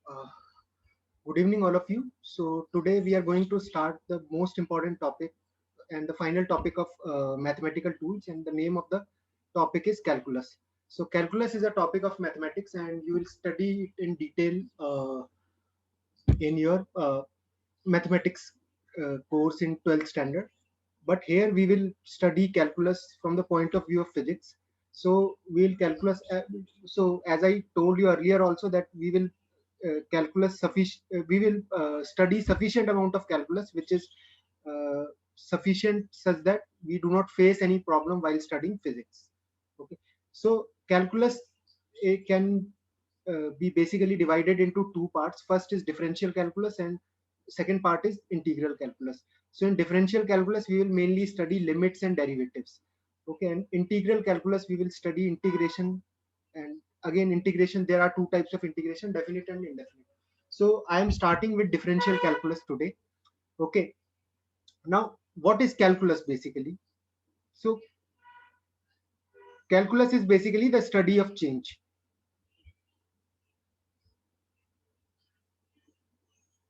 Uh, Good evening, all of you. So today we are going to start the most important topic and the final topic of mathematical tools, and the name of the topic is calculus. So calculus is a topic of mathematics, and you will study it in detail in your mathematics course in 12th standard. But here we will study calculus from the point of view of physics. So we'll calculus. So as I told you earlier, also that we will calculus sufficient. We will study sufficient amount of calculus, which is uh, sufficient such that we do not face any problem while studying physics. Okay. So calculus can be basically divided into two parts. First is differential calculus, and second part is integral calculus. So in differential calculus, we will mainly study limits and derivatives. Okay, and integral calculus, we will study integration. And again, integration, there are two types of integration, definite and indefinite. So I am starting with differential calculus today. Okay, now what is calculus basically? So calculus is basically the study of change.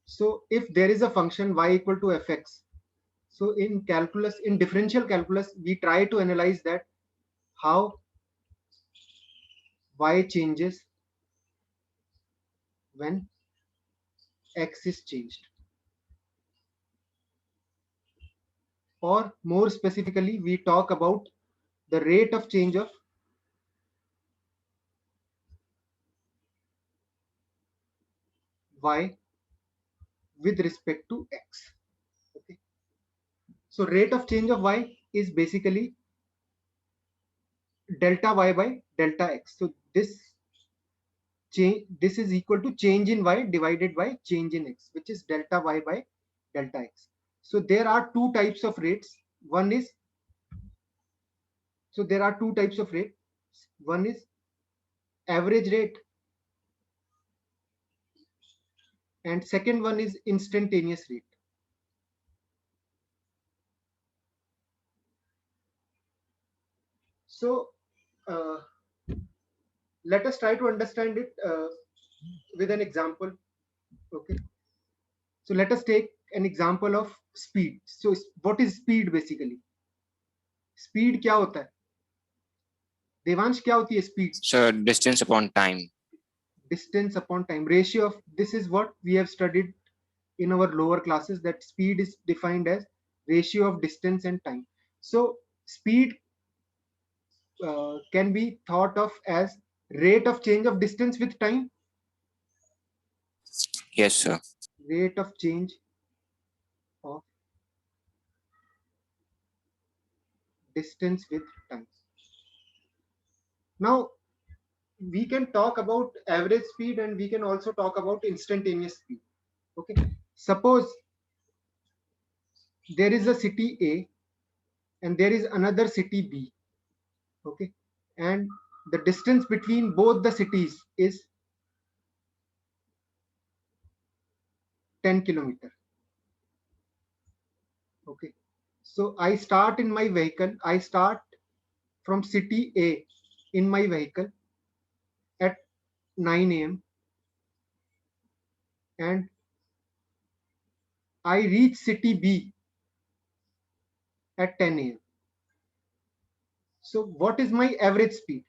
So if there is a function y equal to fx, so in calculus, in differential calculus, we try to analyze that how y changes when x is changed. Or more specifically, we talk about the rate of change of y with respect to x. Okay. So rate of change of y is basically delta y by delta x. So this is equal to change in y divided by change in x, which is delta y by delta x. So there are two types of rates. One is, so there are two types of rate. One is average rate, and second one is instantaneous rate. So uh, let us try to understand it with an example. Okay, so let us take an example of speed. So what is speed basically? Speed क्या होता है? देवांश, क्या होती है speed? So distance upon time. Distance upon time, ratio of, this is what we have studied in our lower classes, that speed is defined as ratio of distance and time. So speed can be thought of as rate of change of distance with time. Yes, sir. Rate of change of distance with time. Now we can talk about average speed, and we can also talk about instantaneous speed. Okay, suppose there is a city A and there is another city B. Okay, and the distance between both the cities is 10 kilometer. Okay, so I start in my vehicle, I start from city A in my vehicle at 9 a.m. and I reach city B at 10 a.m. So what is my average speed?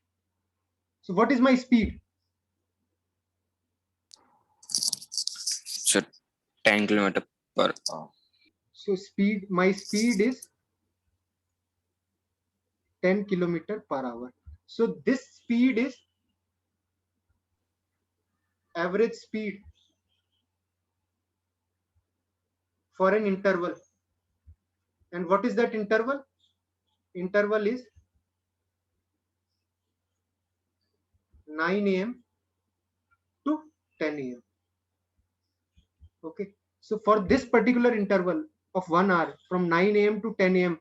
So what is my speed? So 10 kilometer per hour. So my speed is 10 kilometer per hour. So this speed is average speed for an interval. And what is that interval? Interval is 9 a.m. to 10 a.m. Okay. So for this particular interval of 1 hour from 9 a.m. to 10 a.m.,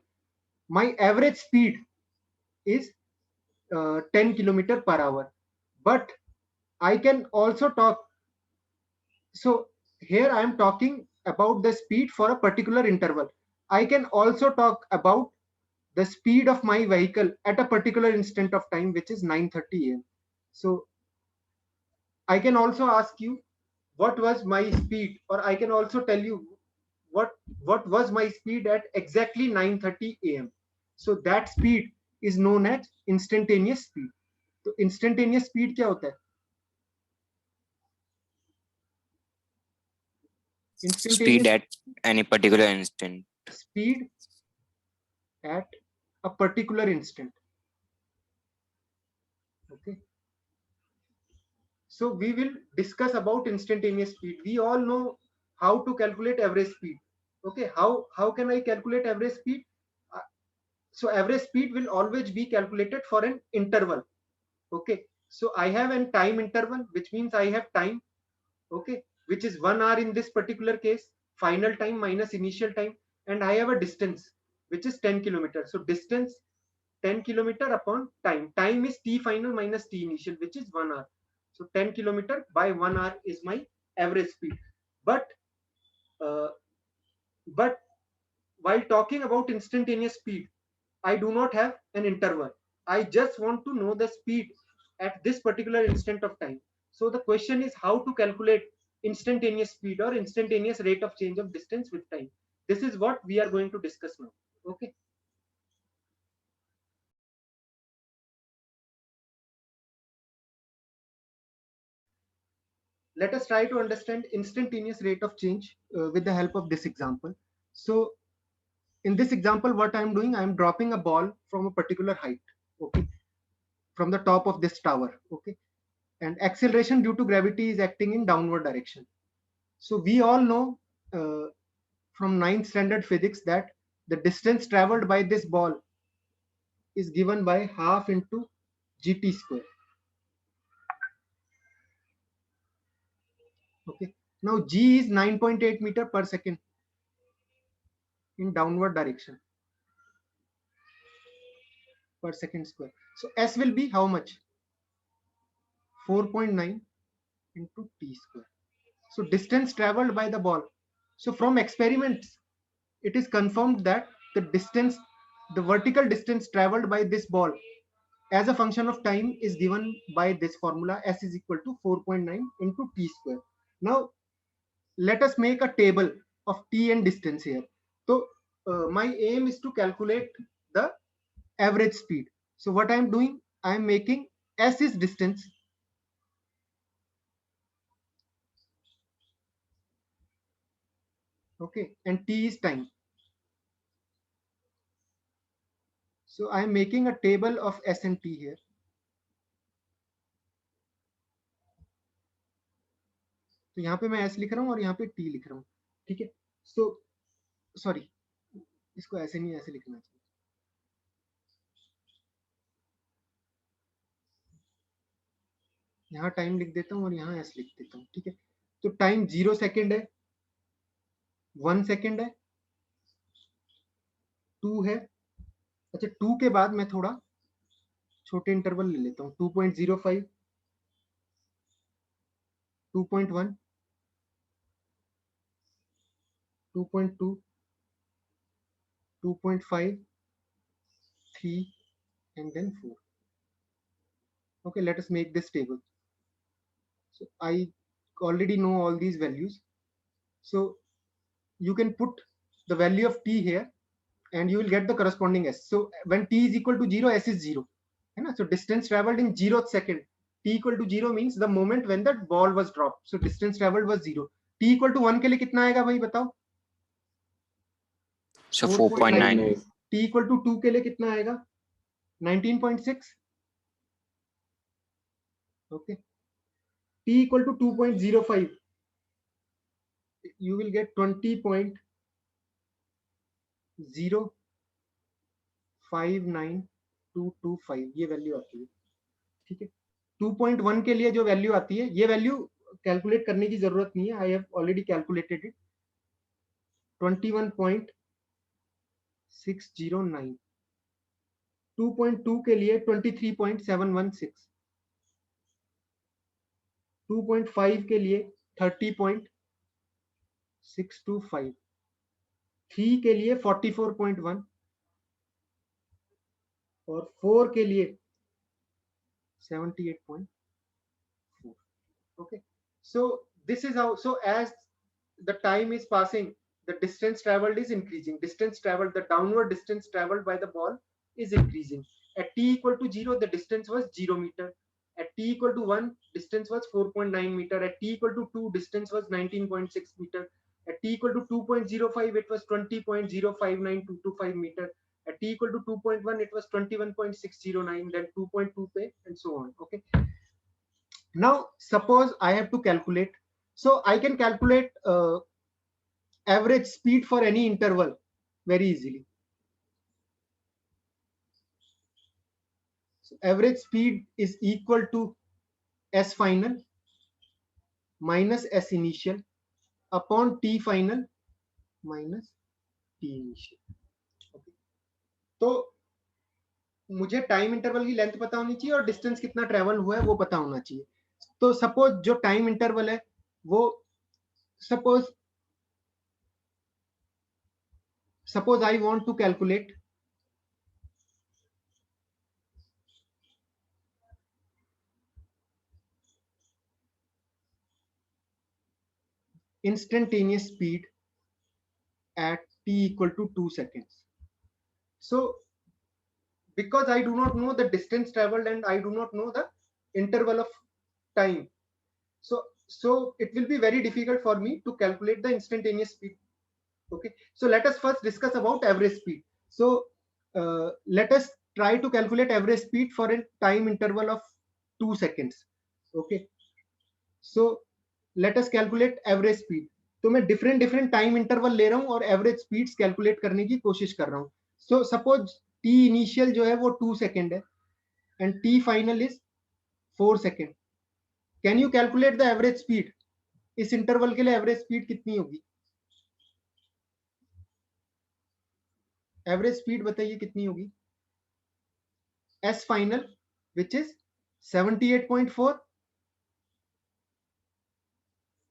my average speed is 10 kilometer per hour. But I can also talk. So here I am talking about the speed for a particular interval. I can also talk about the speed of my vehicle at a particular instant of time, which is 9:30 a.m. So I can also ask you what was my speed, or I can also tell you what was my speed at exactly 9:30 a.m. So that speed is known as instantaneous speed. तो instantaneous speed क्या होता है? Speed Instantaneous at any particular instant. speed at a particular instant. Okay, so we will discuss about instantaneous speed. We all know how to calculate average speed. Okay, how can I calculate average speed? Uh, so average speed will always be calculated for an interval. Okay, so I have a time interval, which means I have time, okay, which is 1 hour in this particular case, final time minus initial time, and I have a distance which is 10 kilometers. So distance 10 kilometer upon time. Time is t final minus t initial, which is 1 hour. So 10 kilometer by 1 hour is my average speed. But uh, but while talking about instantaneous speed, I do not have an interval. I just want to know the speed at this particular instant of time. So the question is how to calculate instantaneous speed or instantaneous rate of change of distance with time. This is what we are going to discuss now. Okay. Let us try to understand instantaneous rate of change with the help of this example. So in this example, what I'm doing, I'm dropping a ball from a particular height, okay, from the top of this tower, okay, and acceleration due to gravity is acting in downward direction. So we all know from ninth standard physics that the distance traveled by this ball is given by half into gt square. Okay. Now g is 9.8 meter per second in downward direction per second square. So s will be how much? 4.9 into t square. So distance traveled by the ball. So from experiments, it is confirmed that the vertical distance traveled by this ball as a function of time is given by this formula, s is equal to 4.9 into t square. Now let us make a table of t and distance here. So my aim is to calculate the average speed. So what I am doing, I am making s is distance, okay, and t is time. So I am making a table of s and t here. तो यहाँ पे मैं s लिख रहा हूँ और यहाँ पे t लिख रहा हूँ, ठीक है. सो सॉरी, इसको ऐसे नहीं, ऐसे लिखना चाहिए. यहाँ टाइम लिख देता हूँ और यहाँ s लिख देता हूँ, ठीक है. तो टाइम 0 सेकेंड है, 1 सेकेंड है, 2 है. अच्छा, 2 के बाद मैं थोड़ा छोटे इंटरवल ले लेता हूँ. 2.05, 2.1, 2.2, 2.5, 3, and then 4. Okay, let us make this table. So I already know all these values. So you can put the value of t here and you will get the corresponding s. So when t is equal to 0, s is 0. So distance traveled in 0th second. T equal to 0 means the moment when the ball was dropped. So distance traveled was 0. T equal to 1 के लिए कितना आएगा भाई बताओ? So 4.9. T equal to 2 के लिए कितना आएगा? 19.6. Okay. T equal to 2.05. You will get 20.059225. ये वैल्यू आती है, ठीक है. 2.1 के लिए जो वैल्यू आती है, ये वैल्यू कैलकुलेट करने की जरूरत नहीं है. I have already calculated it. 21.609. 2.2 के लिए 23.716. 2.5 के लिए 30.625. 3 के लिए 44.1 और 4 के लिए 78.4. Okay, so this is how, so as the time is passing, the distance traveled is increasing. Distance traveled, the downward distance traveled by the ball is increasing. At t equal to 0, the distance was 0 meter. At t equal to 1, distance was 4.9 meter. At t equal to 2, distance was 19.6 meter. At t equal to 2.05, it was 20.059225 meter. At t equal to 2.1, it was 21.609, then 2.2 pay, and so on. Okay. Now, suppose I have to calculate. So I can calculate average speed for any interval very easily. So average speed is equal to S final minus S initial upon T final minus T initial. Okay. तो मुझे time interval की length पता होनी चाहिए और distance कितना travel हुआ है वो पता होना चाहिए. तो सपोज जो टाइम इंटरवल है वो suppose I want to calculate instantaneous speed at t equal to 2 seconds. So because I do not know the distance traveled and I do not know the interval of time, so it will be very difficult for me to calculate the instantaneous speed. Okay, so let us first discuss about average speed. So let us try to calculate average speed for a time interval of 2 seconds. Okay, so let us calculate average speed. तो मैं different time interval ले रहा हूँ और average speeds calculate करने की कोशिश कर रहा हूँ. So suppose t initial जो है वो 2 second है and t final is 4 second. Can you calculate the average speed? इस interval के लिए average speed कितनी होगी? Average speed बताइए कितनी होगी? S final which is 78.4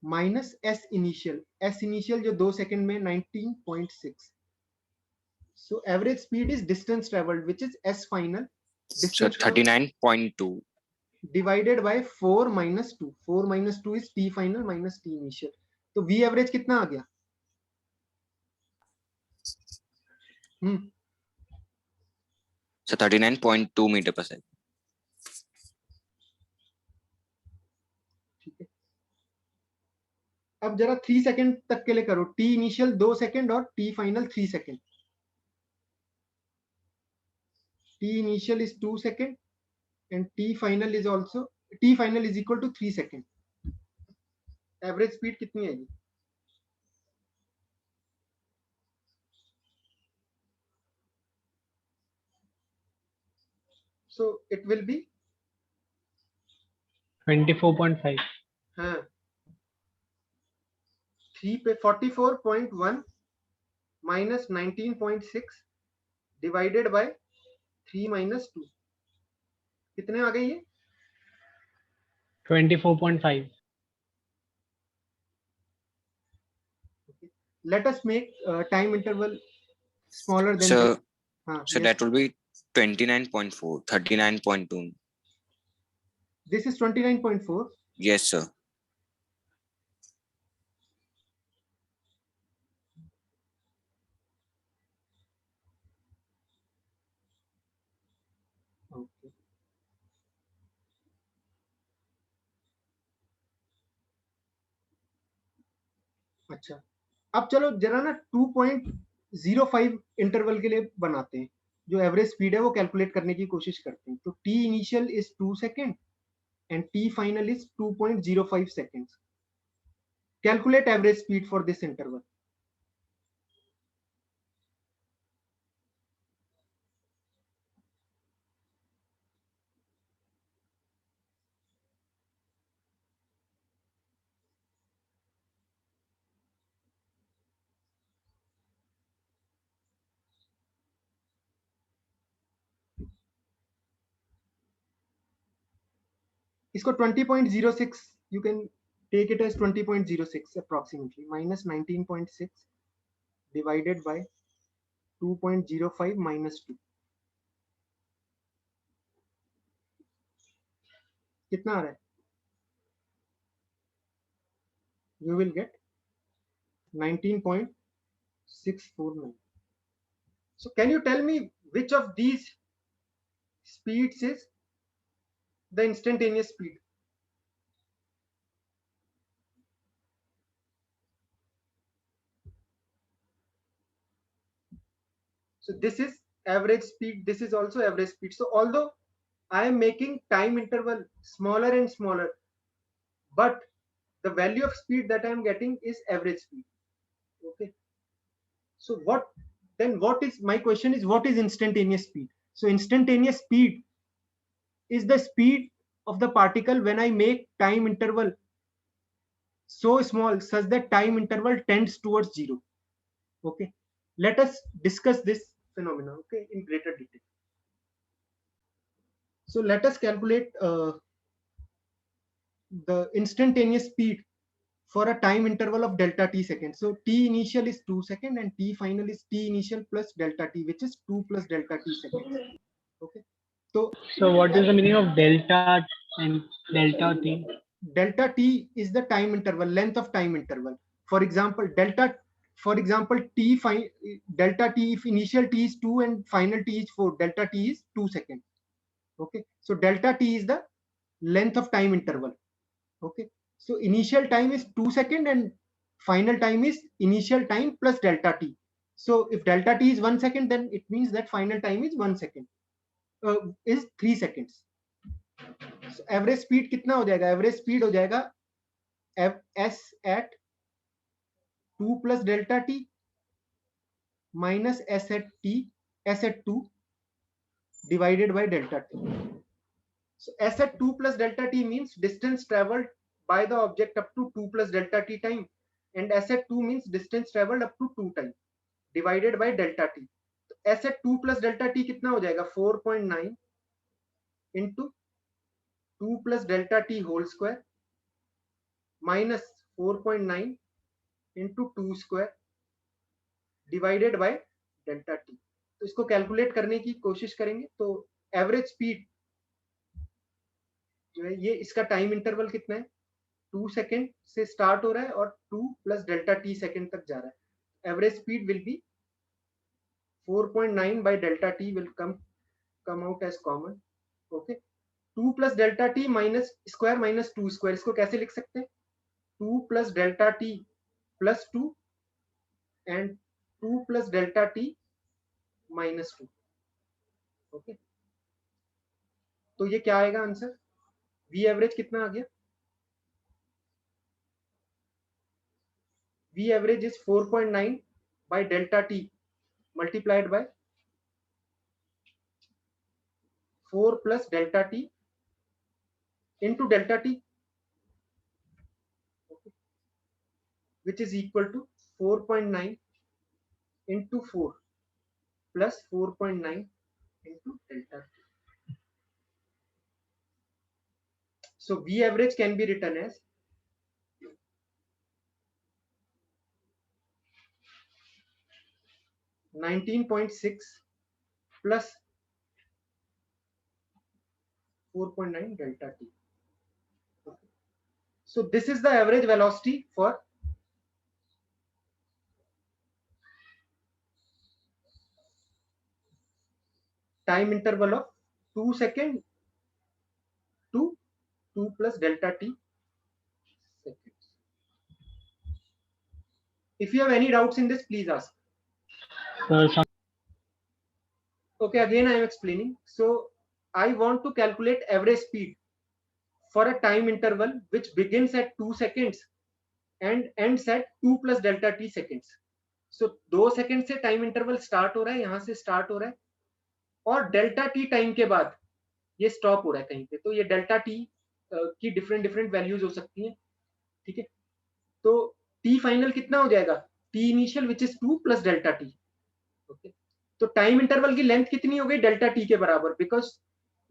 minus S initial. S initial जो 2 second में 19.6. So average speed is distance traveled, which is S final. So 39.2. Divided by 4 minus 2. 4 minus 2 is T final minus T initial. तो V average कितना आ गया? So 39.2 meter per second. ठीक है. अब जरा 3 सेकंड तक के लिए करो. T initial 2 सेकंड और T final 3 second. T initial is 2 second and T final is also T final is equal to 3 second. Average speed कितनी आएगी? So it will be 24.5. हाँ 3 पे 44.1 minus 19.6 divided by 3 minus 2 कितने आ गए ये? 24.5. Okay. Let us make time interval smaller than So, this. so Yes. that will be 29.4, 39.2. This is 29.4. Yes, sir. Okay. अच्छा, अब चलो जरा ना 2.05 इंटरवल के लिए बनाते हैं. जो एवरेज स्पीड है वो कैलकुलेट करने की कोशिश करते हैं. तो t initial is 2 second and t final is 2.05 seconds. Calculate average speed for this interval. इसको 20.06 you can take it as 20.06 approximately minus 19.6 divided by 2.05 minus 2 कितना आ रहा है? you will get 19.649. So can you tell me which of these speeds is the instantaneous speed? So this is average speed, this is also average speed. So although I am making time interval smaller and smaller, but the value of speed that I am getting is average speed. Okay. So what is my question is, what is instantaneous speed? So instantaneous speed is the speed of the particle when I make time interval so small such that time interval tends towards zero. Okay. Let us discuss this phenomenon, okay, in greater detail. So let us calculate the instantaneous speed for a time interval of delta t seconds. So t initial is 2 seconds and t final is t initial plus delta t, which is 2 plus delta t seconds. Okay. So what is the meaning of delta and delta t? Delta t is the time interval, length of time interval. For example, delta t, if initial t is 2 and final t is 4, delta t is 2 seconds. Okay. So delta t is the length of time interval. Okay. So initial time is 2 seconds and final time is initial time plus delta t. So if delta t is 1 second, then it means that final time is 1 second, is 3 seconds. So average speed कितना हो जाएगा? Average speed हो जाएगा s at 2 plus delta t minus s at 2 divided by delta t. So s at 2 plus delta t means distance traveled by the object up to 2 plus delta t time, and s at 2 means distance traveled up to 2 time divided by delta t. So s at 2 plus delta t कितना हो जाएगा? 4.9 into 2 plus delta t whole square minus 4.9 into 2 square divided by delta T. तो इसको calculate करने की कोशिश करेंगे. तो एवरेज स्पीड जो है, ये इसका टाइम इंटरवल कितना है? 2 सेकेंड से स्टार्ट हो रहा है और 2 प्लस डेल्टा टी सेकेंड तक जा रहा है. Average speed will be 4.9 by delta t will come out as common. Okay. 2 plus delta t minus square minus 2 square, इसको कैसे लिख सकते हैं? 2 plus delta t plus 2 and 2 plus delta t minus 2. Okay. तो ये क्या आएगा आंसर? वी एवरेज कितना आ गया? V average is 4.9 by delta t multiplied by 4 plus delta t into delta t, okay, which is equal to 4.9 into 4 plus 4.9 into delta t. So V average can be written as (19.6) plus 4.9 delta t. Okay. So this is the average velocity for time interval of 2 seconds to 2 plus delta t seconds. If you have any doubts in this, please ask. Okay, again I am explaining. So I want to calculate average speed for a time interval which begins at 2 seconds and ends at 2 plus delta t seconds. So 2 second से time interval start हो रहा है, यहां से start हो रहा है और डेल्टा टी टाइम के बाद ये स्टॉप हो रहा है कहीं पे. तो ये डेल्टा टी की डिफरेंट वैल्यूज हो सकती हैं. ठीक है. तो टी फाइनल कितना हो जाएगा? T initial which is 2 plus delta T. Okay. तो टाइम इंटरवल की लेंथ कितनी हो गई? डेल्टा टी के बराबर, because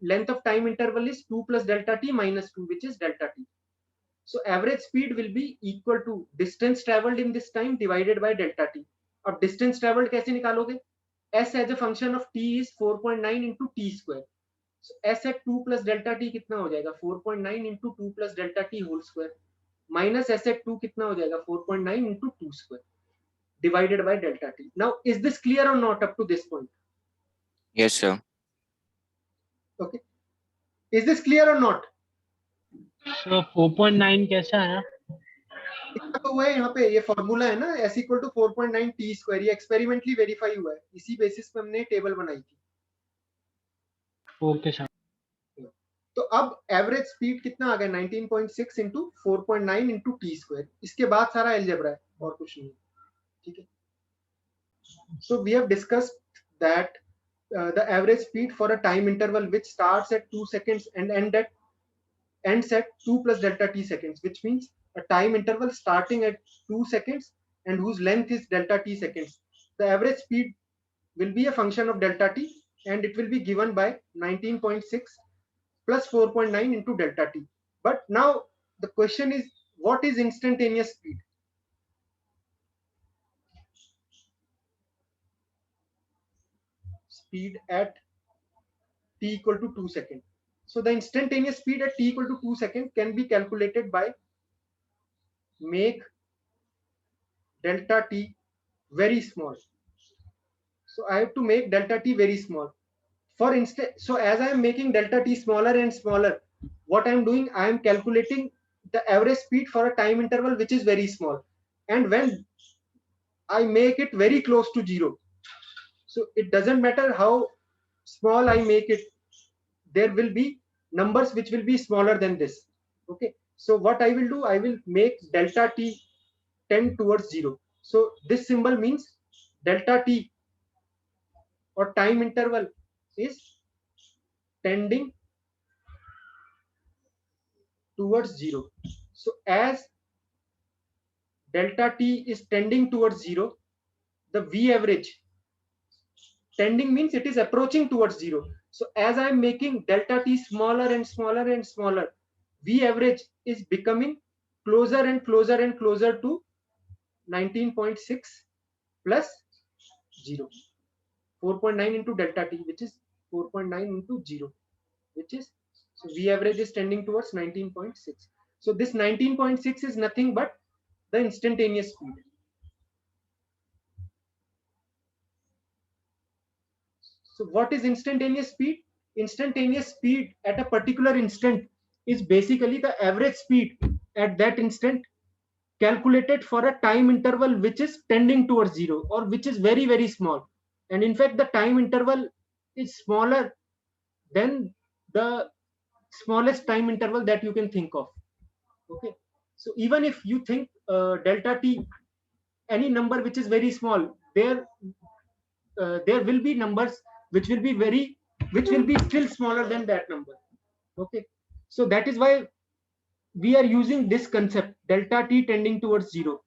length of time interval is 2 plus delta T minus 2 which is delta T. So average speed will be equal to distance traveled in this time divided by delta t. अब distance traveled कैसे निकालोगे? S as a function of t is 4.9 into t square. So S at 2 plus delta t कितना हो जाएगा? 4.9 into 2 plus delta t whole square. minus s at 2 कितना हो जाएगा 4.9 into 2 square divided by delta t. Now is this clear or not up to this point? Yes, sir. Okay, is this clear or not? So 4.9 कैसा आया? इतना तो हुआ है यहाँ पे, ये फॉर्मूला है ना s equal to 4.9 t square, ये एक्सपेरिमेंटली वेरीफाई हुआ है, इसी बेसिस पे हमने टेबल बनाई थी. Okay sir. तो अब एवरेज स्पीड कितना आ गया 19.6 इंटू 4.9 इंटू टी स्क्वायर, इसके बाद सारा एलजेब्रा है और कुछ नहीं. ठीक है. So we have discussed that the average speed for a time interval which starts at 2 seconds and ends at 2 plus delta t seconds, which means a time interval starting at 2 seconds and whose length is delta t seconds. The average speed will be a function of delta t and it will be given by 19.6 plus 4.9 into delta t. But now the question is, what is instantaneous speed? Speed at t equal to 2 seconds. So the instantaneous speed at t equal to 2 seconds can be calculated by make delta t very small. So I have to make delta t very small. For instance, so as I am making delta t smaller and smaller, what I am doing, I am calculating the average speed for a time interval which is very small. And when I make it very close to zero, so it doesn't matter how small I make it, there will be numbers which will be smaller than this. Okay, so what I will do, I will make delta t tend towards zero. So this symbol means delta t or time interval is tending towards zero. So as delta t is tending towards zero, the v average, tending means it is approaching towards zero. So as I am making delta t smaller and smaller and smaller, v average is becoming closer and closer and closer to 19.6 plus 0. 4.9 into delta t, which is 4.9 into 0, which is, so v average is tending towards 19.6. So this 19.6 is nothing but the instantaneous speed. So what is instantaneous speed? Instantaneous speed at a particular instant is basically the average speed at that instant calculated for a time interval which is tending towards zero or which is very, very small. And in fact, the time interval is smaller than the smallest time interval that you can think of. Okay. So even if you think delta t, any number which is very small, there will be numbers which will be still smaller than that number. Okay. So that is why we are using this concept delta t tending towards zero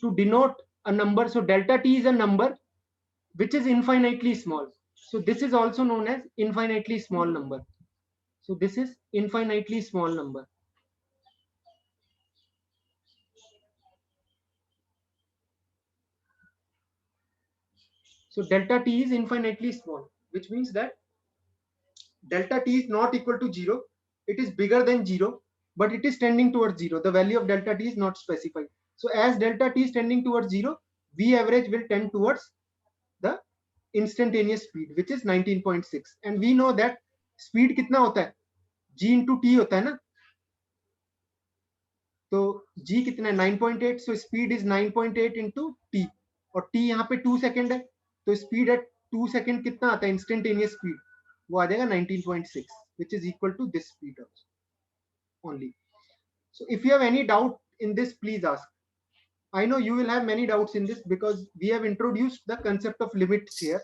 to denote a number. So delta t is a number which is infinitely small. So this is also known as infinitely small number. So this is infinitely small number. So delta t is infinitely small, which means that delta t is not equal to zero. It is bigger than zero, but it is tending towards zero. The value of delta t is not specified. So as delta t is tending towards zero, v average will tend towards the instantaneous speed, which is 19.6. And we know that speed कितना होता है, g into t होता है ना. तो g कितना है 9.8. So speed is 9.8 into t और t यहाँ पे 2 सेकेंड है, तो स्पीड एट 2 सेकेंड कितना आता है इंस्टेंटेनियस स्पीड, वो आ जाएगा 19.6, which is equal to this speed only. So if you have any doubt in this, please ask. I know you will have many doubts in this because we have introduced the concept of limits here.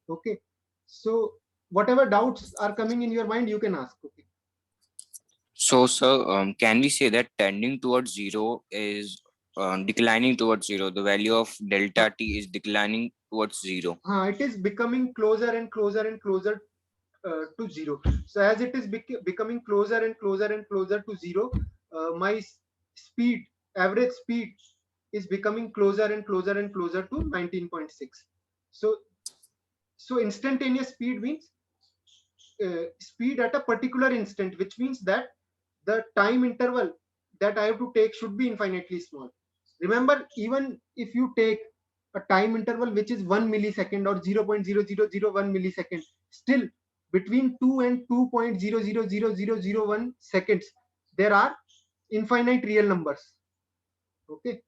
Okay, so whatever doubts are coming in your mind, you can ask. Okay. So, sir, can we say that tending towards zero is declining towards zero? The value of delta t is declining towards zero. It is becoming closer and closer and closer to zero. So as it is becoming closer and closer and closer to zero, my speed, average speed, is becoming closer and closer and closer to 19.6. So instantaneous speed means speed at a particular instant, which means that the time interval that I have to take should be infinitely small. Remember, even if you take a time interval which is 1 millisecond or 0.00001 millisecond, still between 2 and 2.0000001 seconds, there are infinite real numbers. Okay.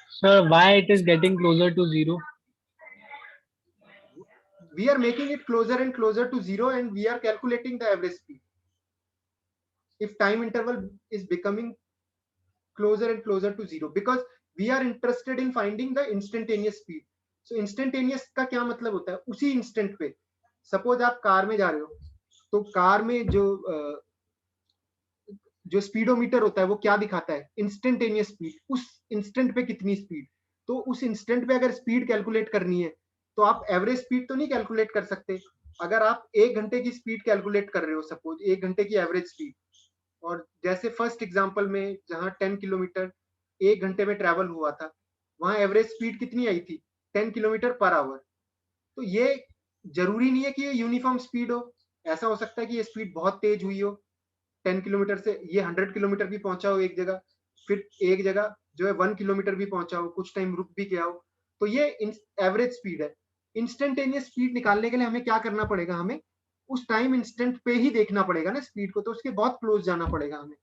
Sir, why it is getting closer to 0? We are making it closer and closer to 0, and we are calculating the average speed. If time interval is becoming closer and closer to 0, because we are interested in finding the instantaneous speed. So instantaneous का क्या मतलब होता है? उसी instant पे, suppose आप car में जा रहे हो, तो कार में जो स्पीडोमीटर होता है वो क्या दिखाता है? इंस्टेंटेनियस स्पीड, उस इंस्टेंट पे कितनी स्पीड. तो उस इंस्टेंट पे अगर स्पीड कैलकुलेट करनी है तो आप एवरेज स्पीड तो नहीं कैलकुलेट कर सकते. अगर आप 1 घंटे की स्पीड कैलकुलेट कर रहे हो, सपोज 1 घंटे की एवरेज स्पीड, और जैसे फर्स्ट एग्जांपल में जहां 10 किलोमीटर 1 घंटे में ट्रैवल हुआ था, वहां एवरेज स्पीड कितनी आई थी? 10 किलोमीटर पर आवर. तो ये जरूरी नहीं है कि ये यूनिफॉर्म स्पीड हो. ऐसा हो सकता है कि ये स्पीड बहुत तेज हुई हो, 10 किलोमीटर से ये 100 किलोमीटर भी पहुंचा हो एक जगह, फिर एक जगह जो है 1 किलोमीटर भी पहुंचा हो, कुछ टाइम रुक भी गया हो. तो ये एवरेज स्पीड है. इंस्टेंटेनियस स्पीड निकालने के लिए हमें क्या करना पड़ेगा? हमें उस टाइम इंस्टेंट पे ही देखना पड़ेगा ना स्पीड को, तो उसके बहुत क्लोज जाना पड़ेगा हमें.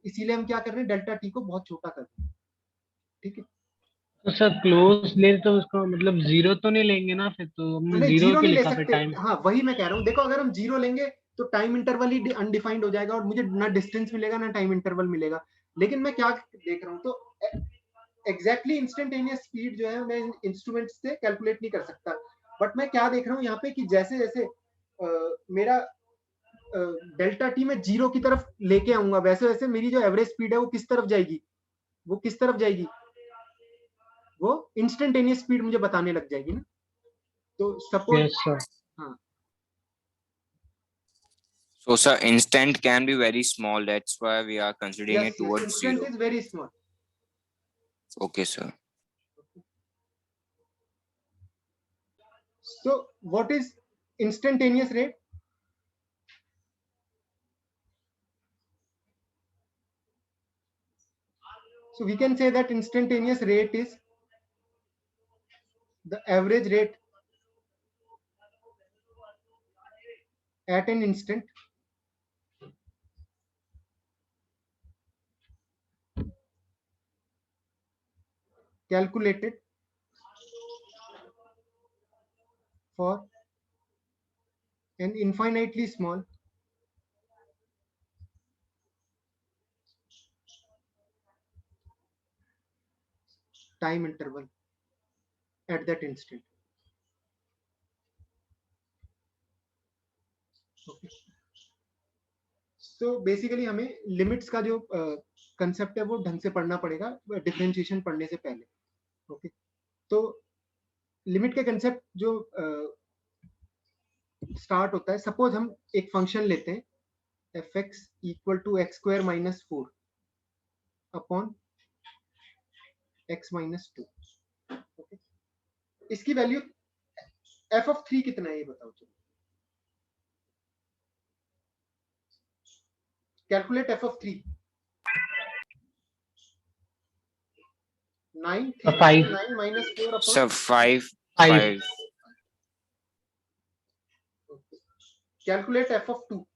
इसीलिए हम क्या कर रहे हैं? डेल्टा टी को बहुत छोटा कर रहे हैं. ठीक है. तो सर क्लोज ले तो उसका मतलब 0 तो नहीं लेंगे ना, फिर तो हमने नहीं, 0 जीरो क्यों नहीं ले लिखा फिर सकते. टाइम? हाँ, वही मैं कह रहा हूँ. देखो, अगर हम 0 लेंगे तो टाइम इंटरवल ही अनडिफाइंड हो जाएगा और मुझे ना डिस्टेंस मिलेगा ना टाइम इंटरवल मिलेगा. लेकिन मैं क्या देख रहा हूँ, तो एग्जैक्टली इंस्टेंटेनियस स्पीड जो है मैं इंस्ट्रूमेंट से कैलकुलेट नहीं कर सकता. बट मैं क्या देख रहा हूँ यहाँ पे कि जैसे जैसे मेरा डेल्टा टी में 0 की तरफ लेके आऊंगा, वैसे वैसे मेरी जो एवरेज स्पीड है वो किस तरफ जाएगी? वो किस तरफ जाएगी? वो इंस्टेंटेनियस स्पीड मुझे बताने लग जाएगी ना. तो सपोज, यस सर. हाँ, So, sir, instant can be very small. That's why we are considering yes, it yes, towards instant 0. is very small. Okay, sir. So what is instantaneous rate? So we can say that instantaneous rate is the average rate at an instant calculated for an infinitely small time interval at that instant. Okay. So basically हमें limits का जो concept है वो ढंग से पढ़ना पड़ेगा differentiation पढ़ने से पहले. ओके. तो लिमिट के कंसेप्ट जो स्टार्ट होता है, सपोज हम एक फंक्शन लेते हैं fx equal to x square minus 4 upon x minus 2. Okay. इसकी वैल्यू f ऑफ 3 कितना है ये बताओ. चलो calculate f of 3. 9 5. 9 minus 4 upon Sir, 5. 5. 5. calculate f of 2.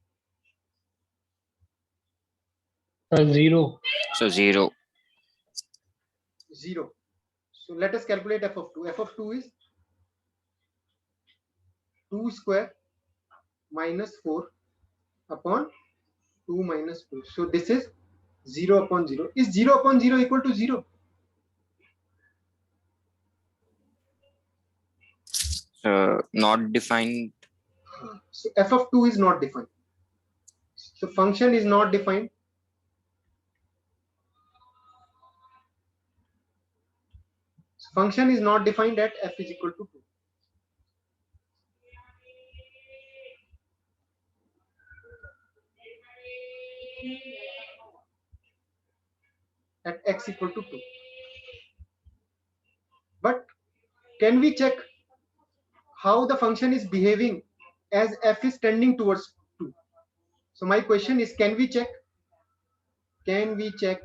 0. So, 0. 0. So let us calculate f of 2. F of 2 is 2 square minus 4 upon 2 minus 2. So this is 0 upon 0. Is 0 upon 0 equal to 0? Not defined. So f of 2 is not defined. So function is not defined. Function is not defined at f is equal to 2. At x equal to 2. But can we check how the function is behaving as f is tending towards 2? So my question is, can we check can we check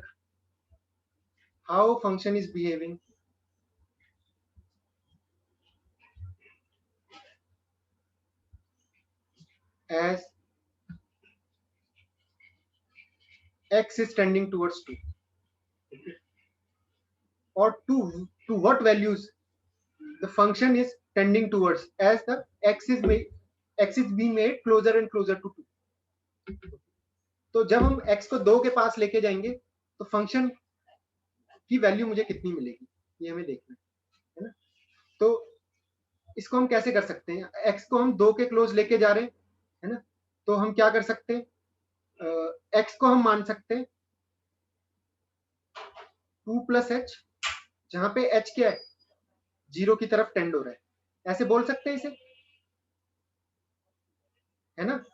how function is behaving as x is tending towards 2, or to what values the function is tending towards as the x is being made closer and closer to 2. तो जब हम x को 2 के पास लेके जाएंगे तो function की value मुझे कितनी मिलेगी, ये हमें देखना है ना। तो इसको हम कैसे कर सकते हैं, x को हम 2 के क्लोज लेके जा रहे हैं, है ना। तो हम क्या कर सकते हैं, x को हम मान सकते हैं 2 प्लस एच, जहां पे h क्या है, 0 की तरफ टेंड हो रहा है, ऐसे बोल सकते हैं इसे, है ना।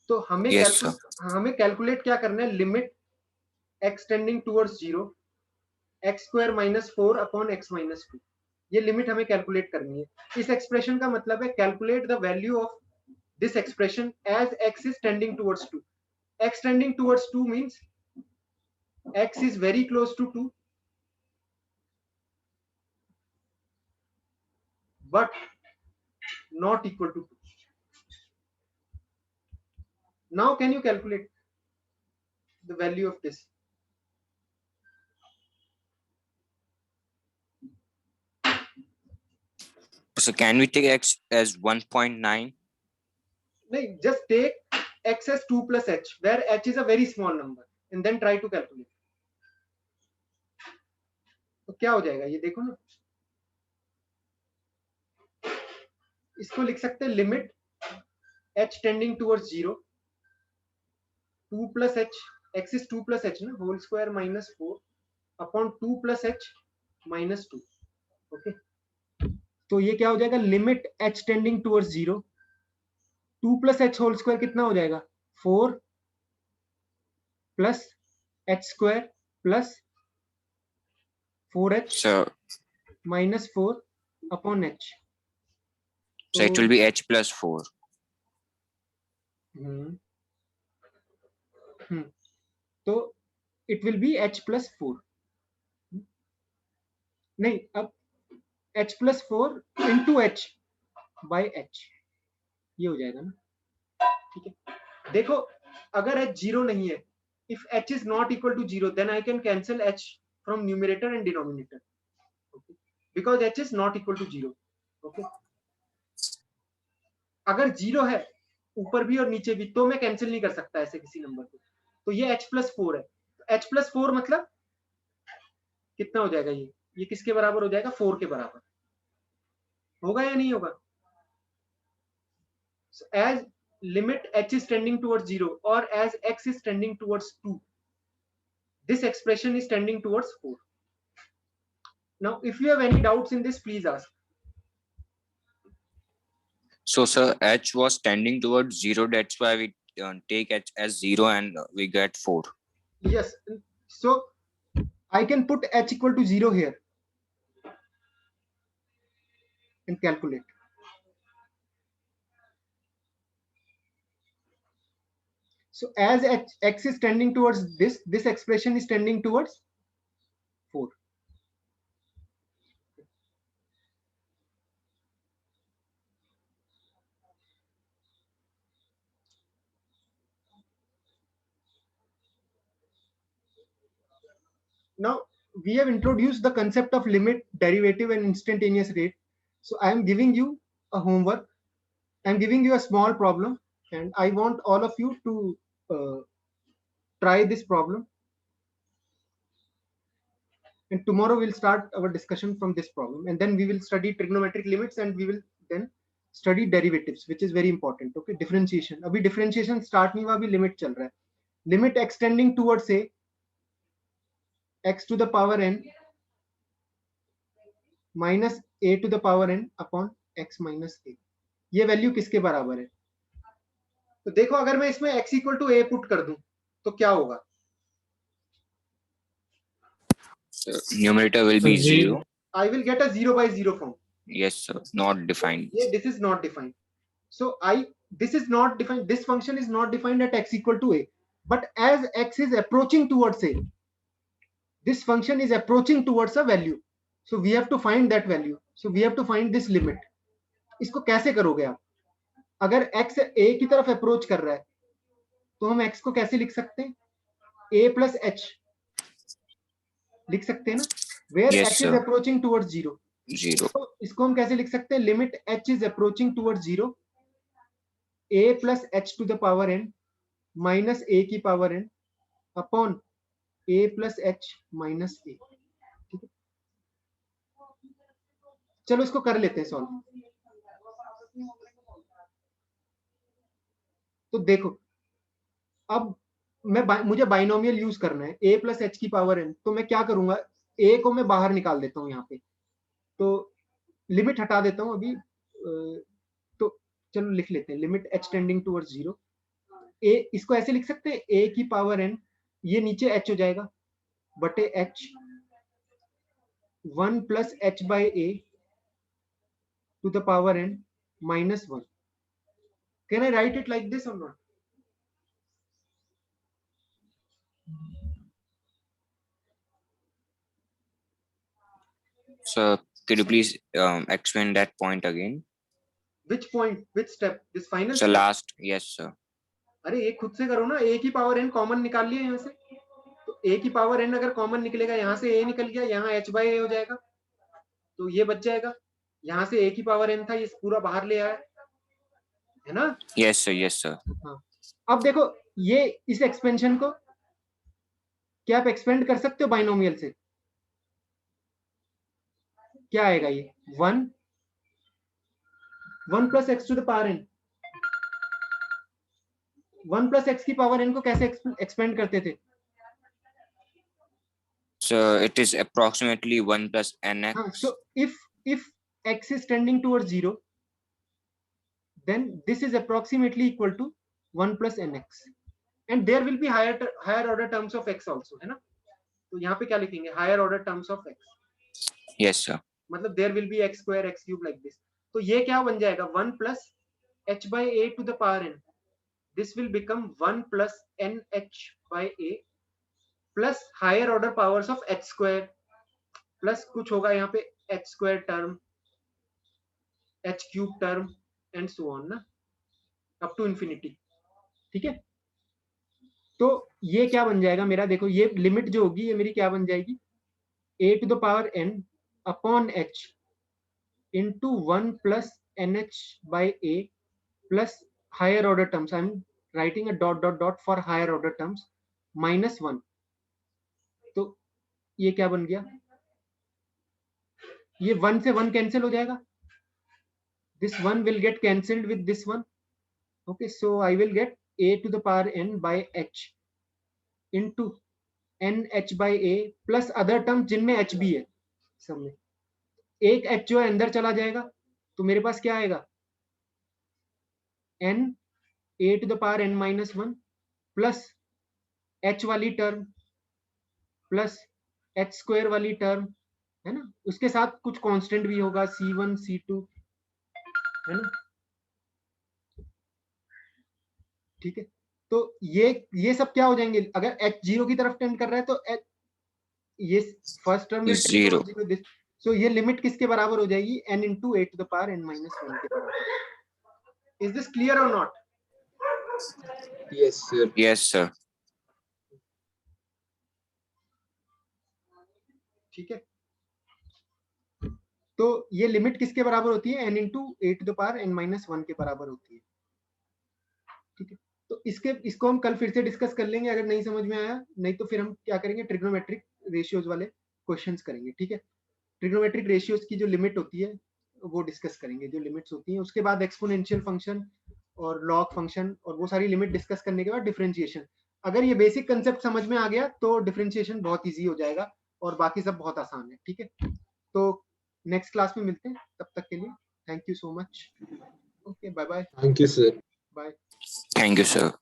तो हमें Yes, sir. हमें कैलकुलेट क्या करना है, limit x tending towards 0 x square minus 4 upon x minus 2, ये लिमिट हमें कैलकुलेट करनी है। इस एक्सप्रेशन का मतलब है calculate the value of this expression as x is tending towards 2। x tending towards 2 means x is very close to 2 but not equal to 2. Now can you calculate the value of this? So can we take x as 1.9? No, just take x as 2 plus h, where h is a very small number, and then try to calculate. तो क्या हो जाएगा ये देखो ना, इसको लिख सकते हैं limit h tending towards 0 2 plus h, x is 2 plus h ना, whole square minus 4 upon 2 plus h minus 2। Okay, तो ये क्या हो जाएगा, limit h tending towards 0 2 plus h whole square कितना हो जाएगा, 4 plus h square plus 4h So minus 4 upon h। so it will be h plus 4. तो it will be h plus 4, नहीं अब h plus 4 into h by h, ये हो जाएगा ना। ठीक है, देखो अगर h 0 नहीं है, if h is not equal to 0 then I can cancel h from numerator and denominator, okay? Because h is not equal to 0, okay? अगर 0 है ऊपर भी और नीचे भी तो मैं कैंसिल नहीं कर सकता ऐसे किसी नंबर को, तो ये h प्लस 4 है, h प्लस 4 मतलब कितना हो जाएगा, ये किसके बराबर हो जाएगा, 4 के बराबर होगा या नहीं होगा। So as limit h is tending towards 0 or as x is tending towards 2, this expression is tending towards 4. Now if you have any doubts in this, please ask. So sir, h was tending towards 0, that's why we take h as 0 and we get 4. Yes, so I can put h equal to 0 here and calculate. So as x is tending towards this expression is tending towards 4. Now we have introduced the concept of limit, derivative and instantaneous rate. So I am giving you a homework. I'm giving you a small problem and I want all of you to try this problem. And tomorrow we'll start our discussion from this problem, and then we will study trigonometric limits and we will then study derivatives, which is very important. Okay, differentiation. Abhi differentiation start nahi hua, abhi limit chal raha hai. Limit extending towards a x to the power n minus a to the power n upon x minus a. ये वैल्यू किसके बराबर है, तो देखो अगर मैं इसमें x equal to a put कर दूं तो क्या होगा, So numerator will be 0. I will get a 0 by 0 form. Yes sir, not defined. Yeah, this is not defined. So I this is not defined, this function is not defined at x equal to a, but as x is approaching towards a, this function is approaching towards a value, so we have to find that value, so we have to find this limit. इसको कैसे करोगे आप? अगर x a की तरफ approach कर रहा है तो हम x को कैसे लिख सकते हैं? a plus h लिख सकते हैं ना, where Yes, x sir. is approaching towards 0. 0. तो इसको हम कैसे लिख सकते हैं? Limit h is approaching towards 0, a plus h to the power n minus a की power n upon a plus h minus a. ठीक है, चलो इसको कर लेते हैं सॉल्व. तो देखो, अब मुझे बाइनोमियल यूज करना है, a plus h की पावर n, तो मैं क्या करूंगा, a को मैं बाहर निकाल देता हूं यहाँ पे, तो लिमिट हटा देता हूं अभी. तो चलो लिख लेते हैं, limit h tending towards 0, a, इसको ऐसे लिख सकते हैं, a की पावर n, ये नीचे h हो जाएगा बटे h 1 plus h by a to the power n minus 1. Can I write it like this or not? So could you please explain that point again? Which point? Which step? This final So step? last, yes, sir. अरे ये खुद से करो ना, a की power n common निकाल लिया यहाँ से, तो a की पावर n अगर कॉमन निकलेगा, यहाँ से a निकल गया, यहाँ h by a हो जाएगा, तो ये बच जाएगा. यहाँ से a की पावर n था, ये पूरा बाहर ले आया है ना. Yes, sir. Yes, sir. हाँ, अब देखो ये इस एक्सपेंशन को क्या आप एक्सपेंड कर सकते हो बाइनोमियल से? क्या आएगा ये 1 plus x to the power n. 1 plus x की पावर n को कैसे एक्सपेंड करते थे? So it is approximately 1 plus nx. हाँ, so if x is tending towards 0, then this is approximately equal to 1 plus nx, and there will be higher order terms of x also, है ना. तो यहाँ पे क्या लिखेंगे? higher order terms of x. Yes, sir. मतलब there will be x square x cube like this. तो ये क्या बन जाएगा? 1 plus h by a to the power n. This will become 1 plus nh by a plus higher order powers of h square plus कुछ होगा यहाँ पे h square term, h cube term and so on ना, up to infinity. ठीक है, तो ये क्या बन जाएगा मेरा? देखो ये लिमिट जो होगी ये मेरी क्या बन जाएगी? a to the power n upon h into 1 plus nh by a plus higher order terms. I'm writing a dot dot dot for higher order terms minus 1. तो ये क्या बन गया? ये 1 से 1 कैंसिल हो जाएगा. This 1 will get cancelled with this one. Okay, so I will get a to the power n by h into nh by a plus other terms जिनमें h भी है सब में. एक h जो है अंदर चला जाएगा, तो मेरे पास क्या आएगा? n a to the power n minus 1 plus h वाली टर्म प्लस h स्क्वायर वाली टर्म, है ना. उसके साथ कुछ कांस्टेंट भी होगा, c1 c2, है ना. ठीक है, तो ये सब क्या हो जाएंगे? अगर h 0 की तरफ टेंड कर रहा है तो h, ये फर्स्ट टर्म में 0. सो ये लिमिट किसके बराबर हो जाएगी? n into a to the power n minus 1 के बराबर. इज दिस क्लियर और not? Yes, sir. Yes, sir. ठीक है, तो ये लिमिट किसके बराबर होती है? n into a to the power n minus 1 के बराबर होती है. ठीक है, तो इसको हम कल फिर से डिस्कस कर लेंगे अगर नहीं समझ में आया. नहीं तो फिर हम क्या करेंगे? ट्रिग्नोमेट्रिक रेशियोज वाले क्वेश्चंस करेंगे. ठीक है, ट्रिग्नोमेट्रिक रेशियोज की जो लिमिट होती है वो डिस्कस करेंगे, जो लिमिट्स होती हैं. उसके बाद एक्सपोनेंशियल फंक्शन और लॉग फंक्शन और वो सारी लिमिट डिस्कस करने के बाद डिफरेंशिएशन. अगर ये बेसिक कंसेप्ट समझ में आ गया तो डिफरेंशिएशन बहुत इजी हो जाएगा और बाकी सब बहुत आसान है. ठीक है, तो नेक्स्ट क्लास में मिलते हैं. तब तक के लिए thank you so much. Okay, bye bye. Thank you, sir. Bye. Thank you, sir.